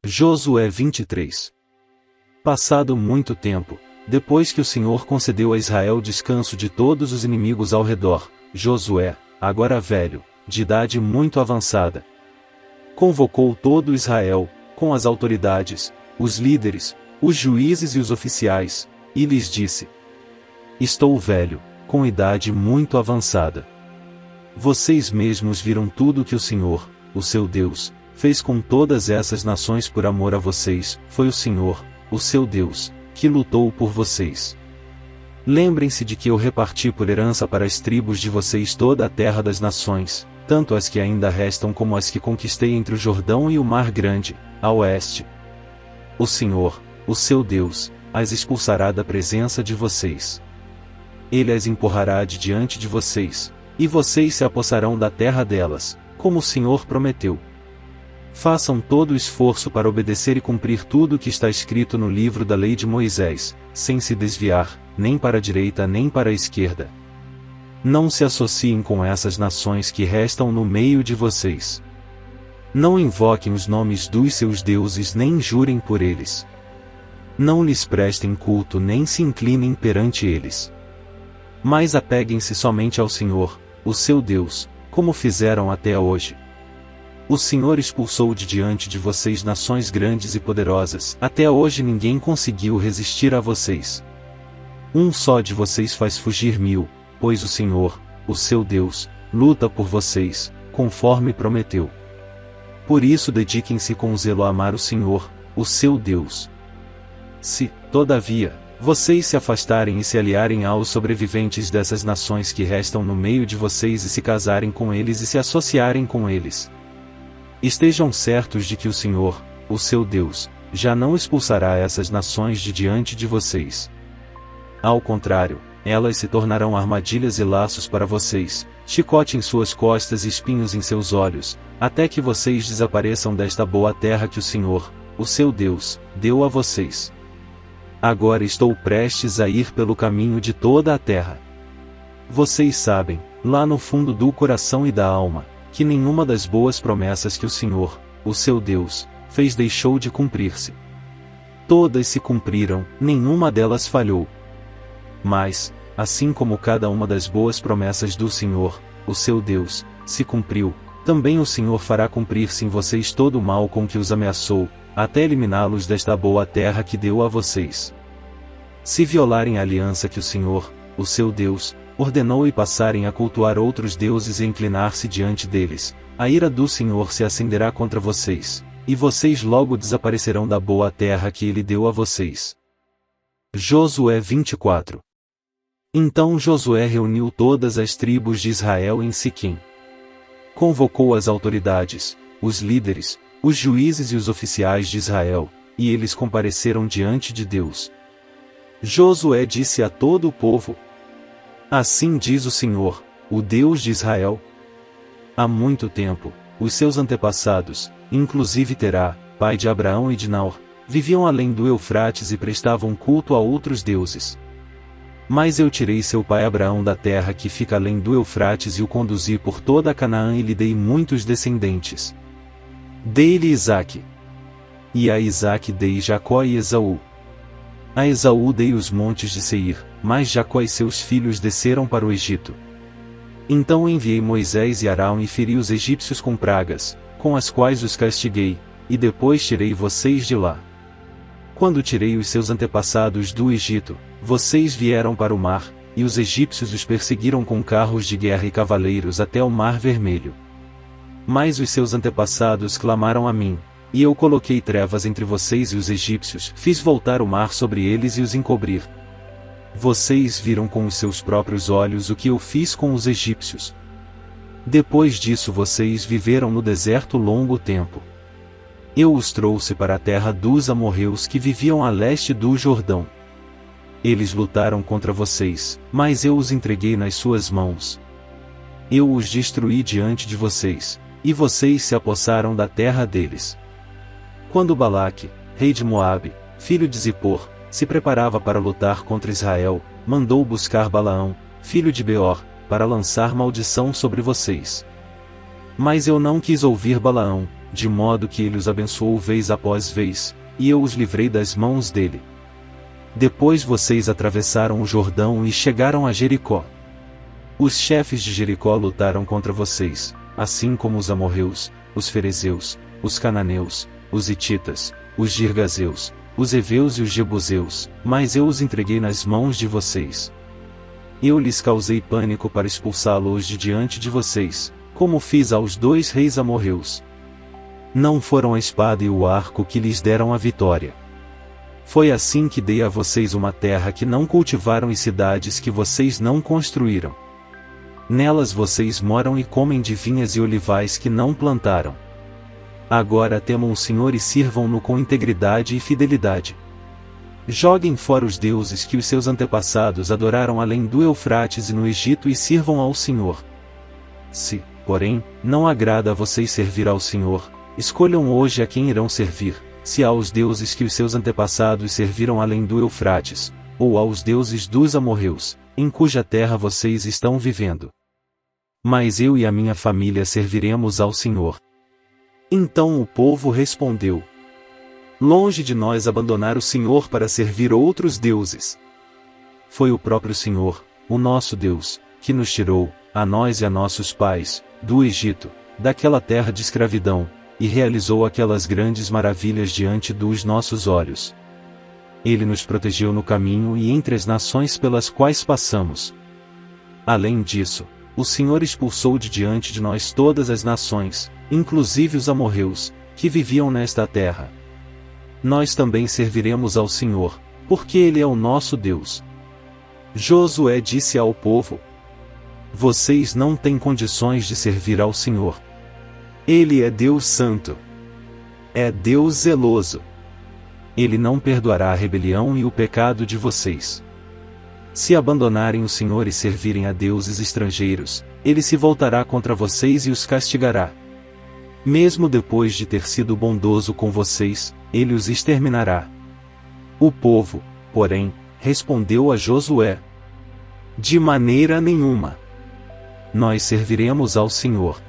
Josué 23. Passado muito tempo, depois que o Senhor concedeu a Israel descanso de todos os inimigos ao redor, Josué, agora velho, de idade muito avançada, convocou todo Israel, com as autoridades, os líderes, os juízes e os oficiais, e lhes disse: Estou velho, com idade muito avançada. Vocês mesmos viram tudo que o Senhor, o seu Deus, fez com todas essas nações por amor a vocês. Foi o Senhor, o seu Deus, que lutou por vocês. Lembrem-se de que eu reparti por herança para as tribos de vocês toda a terra das nações, tanto as que ainda restam como as que conquistei entre o Jordão e o Mar Grande, a oeste. O Senhor, o seu Deus, as expulsará da presença de vocês. Ele as empurrará de diante de vocês, e vocês se apossarão da terra delas, como o Senhor prometeu. Façam todo o esforço para obedecer e cumprir tudo o que está escrito no livro da lei de Moisés, sem se desviar, nem para a direita nem para a esquerda. Não se associem com essas nações que restam no meio de vocês. Não invoquem os nomes dos seus deuses nem jurem por eles. Não lhes prestem culto nem se inclinem perante eles. Mas apeguem-se somente ao Senhor, o seu Deus, como fizeram até hoje. O Senhor expulsou de diante de vocês nações grandes e poderosas. Até hoje ninguém conseguiu resistir a vocês. Um só de vocês faz fugir 1000, pois o Senhor, o seu Deus, luta por vocês, conforme prometeu. Por isso dediquem-se com zelo a amar o Senhor, o seu Deus. Se, todavia, vocês se afastarem e se aliarem aos sobreviventes dessas nações que restam no meio de vocês e se casarem com eles e se associarem com eles, estejam certos de que o Senhor, o seu Deus, já não expulsará essas nações de diante de vocês. Ao contrário, elas se tornarão armadilhas e laços para vocês, chicote em suas costas e espinhos em seus olhos, até que vocês desapareçam desta boa terra que o Senhor, o seu Deus, deu a vocês. Agora estou prestes a ir pelo caminho de toda a terra. Vocês sabem, lá no fundo do coração e da alma, que nenhuma das boas promessas que o Senhor, o seu Deus, fez deixou de cumprir-se. Todas se cumpriram, nenhuma delas falhou. Mas, assim como cada uma das boas promessas do Senhor, o seu Deus, se cumpriu, também o Senhor fará cumprir-se em vocês todo o mal com que os ameaçou, até eliminá-los desta boa terra que deu a vocês. Se violarem a aliança que o Senhor, o seu Deus, ordenou e passarem a cultuar outros deuses e inclinar-se diante deles, a ira do Senhor se acenderá contra vocês, e vocês logo desaparecerão da boa terra que ele deu a vocês. Josué 24. Então Josué reuniu todas as tribos de Israel em Siquém. Convocou as autoridades, os líderes, os juízes e os oficiais de Israel, e eles compareceram diante de Deus. Josué disse a todo o povo: Assim diz o Senhor, o Deus de Israel. Há muito tempo, os seus antepassados, inclusive Terá, pai de Abraão e de Naor, viviam além do Eufrates e prestavam culto a outros deuses. Mas eu tirei seu pai Abraão da terra que fica além do Eufrates e o conduzi por toda a Canaã e lhe dei muitos descendentes. Dei-lhe Isaque. E a Isaque dei Jacó e Esaú. A Esaú dei os montes de Seir, mas Jacó e seus filhos desceram para o Egito. Então enviei Moisés e Arão e feri os egípcios com pragas, com as quais os castiguei, e depois tirei vocês de lá. Quando tirei os seus antepassados do Egito, vocês vieram para o mar, e os egípcios os perseguiram com carros de guerra e cavaleiros até o Mar Vermelho. Mas os seus antepassados clamaram a mim, e eu coloquei trevas entre vocês e os egípcios, fiz voltar o mar sobre eles e os encobrir. Vocês viram com os seus próprios olhos o que eu fiz com os egípcios. Depois disso vocês viveram no deserto longo tempo. Eu os trouxe para a terra dos amorreus que viviam a leste do Jordão. Eles lutaram contra vocês, mas eu os entreguei nas suas mãos. Eu os destruí diante de vocês, e vocês se apossaram da terra deles. Quando Balaque, rei de Moabe, filho de Zippor, se preparava para lutar contra Israel, mandou buscar Balaão, filho de Beor, para lançar maldição sobre vocês. Mas eu não quis ouvir Balaão, de modo que ele os abençoou vez após vez, e eu os livrei das mãos dele. Depois vocês atravessaram o Jordão e chegaram a Jericó. Os chefes de Jericó lutaram contra vocês, assim como os amorreus, os ferezeus, os cananeus, os hititas, os girgazeus, os heveus e os jebuseus, mas eu os entreguei nas mãos de vocês. Eu lhes causei pânico para expulsá-los de diante de vocês, como fiz aos 2 reis amorreus. Não foram a espada e o arco que lhes deram a vitória. Foi assim que dei a vocês uma terra que não cultivaram e cidades que vocês não construíram. Nelas vocês moram e comem de vinhas e olivais que não plantaram. Agora temam o Senhor e sirvam-no com integridade e fidelidade. Joguem fora os deuses que os seus antepassados adoraram além do Eufrates e no Egito e sirvam ao Senhor. Se, porém, não agrada a vocês servir ao Senhor, escolham hoje a quem irão servir, se aos deuses que os seus antepassados serviram além do Eufrates, ou aos deuses dos amorreus, em cuja terra vocês estão vivendo. Mas eu e a minha família serviremos ao Senhor. Então o povo respondeu: longe de nós abandonar o Senhor para servir outros deuses. Foi o próprio Senhor, o nosso Deus, que nos tirou, a nós e a nossos pais, do Egito, daquela terra de escravidão, e realizou aquelas grandes maravilhas diante dos nossos olhos. Ele nos protegeu no caminho e entre as nações pelas quais passamos. Além disso, o Senhor expulsou de diante de nós todas as nações, inclusive os amorreus, que viviam nesta terra. Nós também serviremos ao Senhor, porque Ele é o nosso Deus. Josué disse ao povo: vocês não têm condições de servir ao Senhor. Ele é Deus santo. É Deus zeloso. Ele não perdoará a rebelião e o pecado de vocês. Se abandonarem o Senhor e servirem a deuses estrangeiros, Ele se voltará contra vocês e os castigará. Mesmo depois de ter sido bondoso com vocês, Ele os exterminará. O povo, porém, respondeu a Josué: de maneira nenhuma. Nós serviremos ao Senhor.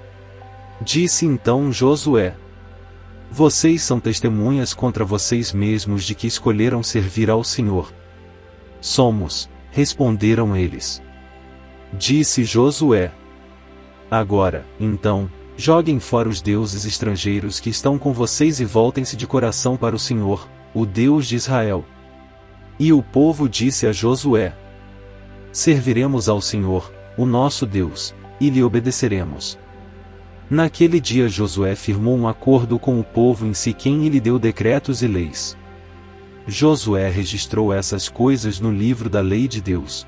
Disse então Josué: vocês são testemunhas contra vocês mesmos de que escolheram servir ao Senhor. Somos, responderam eles. Disse Josué: agora, então, joguem fora os deuses estrangeiros que estão com vocês e voltem-se de coração para o Senhor, o Deus de Israel. E o povo disse a Josué: serviremos ao Senhor, o nosso Deus, e lhe obedeceremos. Naquele dia Josué firmou um acordo com o povo em Siquém e lhe deu decretos e leis. Josué registrou essas coisas no livro da lei de Deus.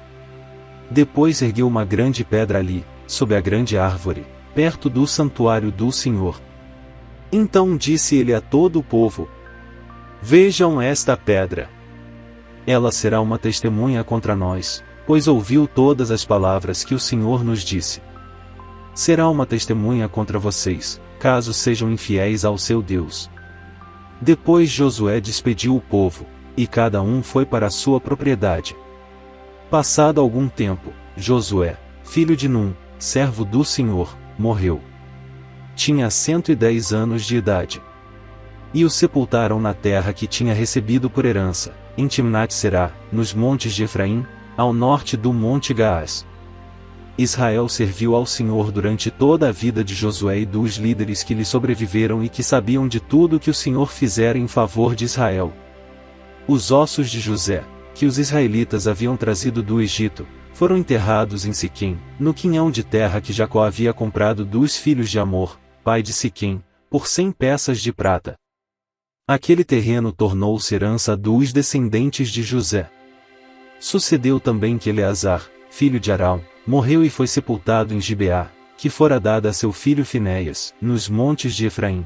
Depois ergueu uma grande pedra ali, sob a grande árvore, perto do santuário do Senhor. Então disse ele a todo o povo: vejam esta pedra. Ela será uma testemunha contra nós, pois ouviu todas as palavras que o Senhor nos disse. Será uma testemunha contra vocês, caso sejam infiéis ao seu Deus. Depois Josué despediu o povo, e cada um foi para a sua propriedade. Passado algum tempo, Josué, filho de Num, servo do Senhor, morreu. Tinha 110 anos de idade. E o sepultaram na terra que tinha recebido por herança, em Timnat-Será, nos montes de Efraim, ao norte do Monte Gaás. Israel serviu ao Senhor durante toda a vida de Josué e dos líderes que lhe sobreviveram e que sabiam de tudo que o Senhor fizera em favor de Israel. Os ossos de José, que os israelitas haviam trazido do Egito, foram enterrados em Siquém, no quinhão de terra que Jacó havia comprado dos filhos de Amor, pai de Siquém, por 100 peças de prata. Aquele terreno tornou-se herança dos descendentes de José. Sucedeu também que Eleazar, filho de Arão, morreu e foi sepultado em Gibeá, que fora dada a seu filho Finéias, nos montes de Efraim.